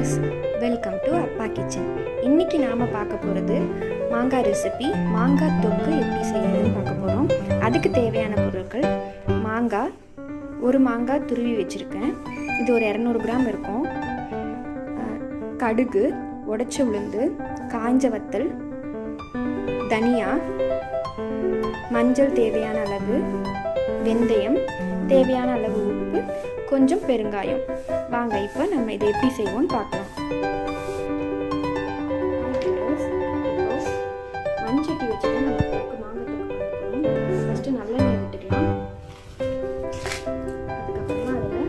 Viewers, welcome to அப்பா kitchen. இன்றைக்கி நாம் பார்க்க போகிறது மாங்காய் ரெசிபி. மாங்காய் தொக்கு எப்படி செய்யணும்னு பார்க்க போகிறோம். அதுக்கு தேவையான பொருட்கள்: ஒரு மாங்காய் துருவி வச்சுருக்கேன், இது ஒரு 200 கிராம் இருக்கும். கடுகு, உடைச்ச உளுந்து, காஞ்ச வத்தல், தனியா, மஞ்சள் தேவையான அளவு, வெந்தயம் தேவையான அளவு, உப்பு, கொஞ்சம் பெருங்காயம். வாங்க இப்போ நம்ம இதை எப்படி செய்வோம்னு பார்க்கலாம். மண்சட்டி வச்சு நம்ம மாங்காய் தொக்கு பண்ண போகிறோம். ஃபஸ்ட்டு நல்லெண்ணெய் விட்டுக்கலாம். அதுக்கப்புறமா அதில்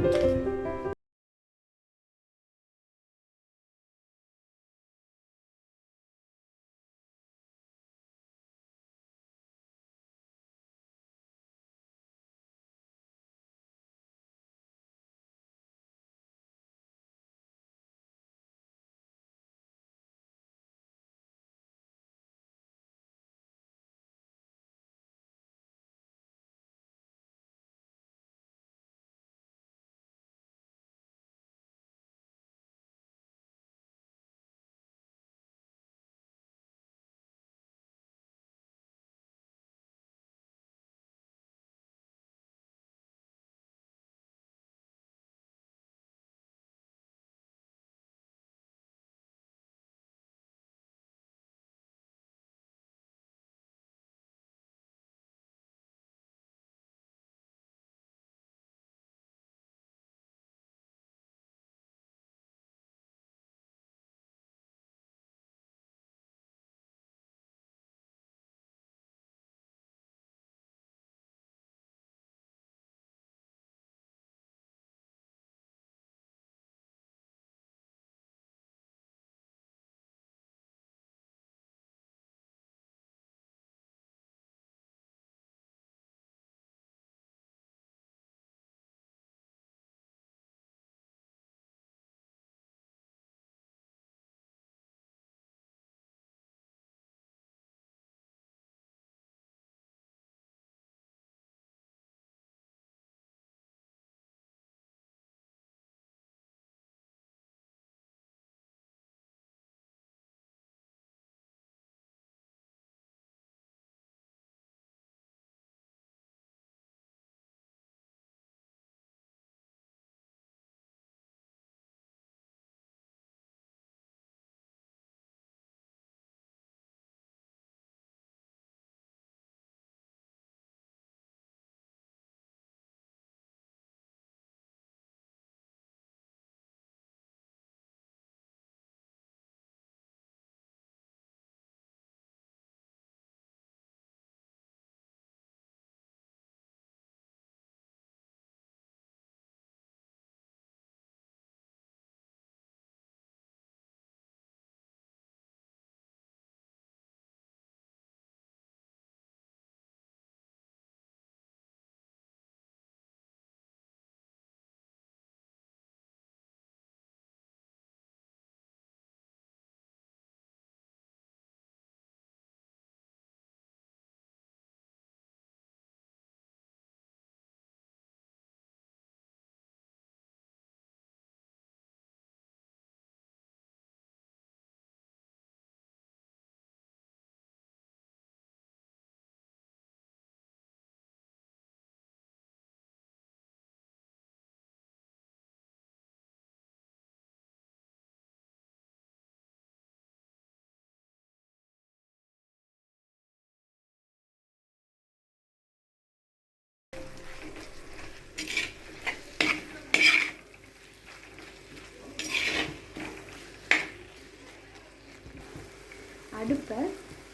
அடுப்பை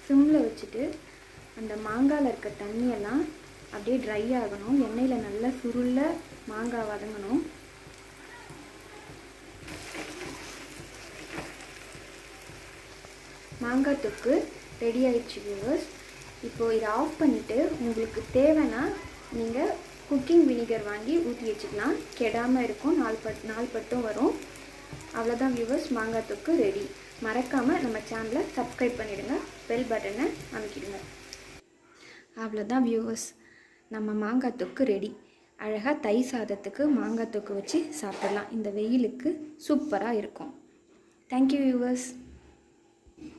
சிம்மில் வச்சுட்டு அந்த மாங்காயில் இருக்க தண்ணியெல்லாம் அப்படியே ட்ரை ஆகணும். எண்ணெயில் நல்லா சுருள மாங்காய் வதங்கணும். மாங்காய் தொக்கு ரெடி ஆயிடுச்சு வியூவர்ஸ். இப்போது இதை ஆஃப் பண்ணிவிட்டு உங்களுக்கு தேவைன்னா நீங்கள் குக்கிங் வினிகர் வாங்கி ஊற்றி வச்சுக்கலாம். கெடாமல் இருக்கும், நாலு பட்டும் வரும். அவ்வளோதான் வியூவர்ஸ், மாங்காய் தொக்கு ரெடி. மறக்காமல் நம்ம சேனலை சப்ஸ்கிரைப் பண்ணிவிடுங்க, பெல் பட்டனை அமைக்கிடுங்க. அவ்வளோதான் வியூவர்ஸ், நம்ம மாங்காய் தொக்கு ரெடி. அழகாக தை சாதத்துக்கு மாங்காய் தொக்கு வச்சு சாப்பிடலாம். இந்த வெயிலுக்கு சூப்பராக இருக்கும். Thank you viewers.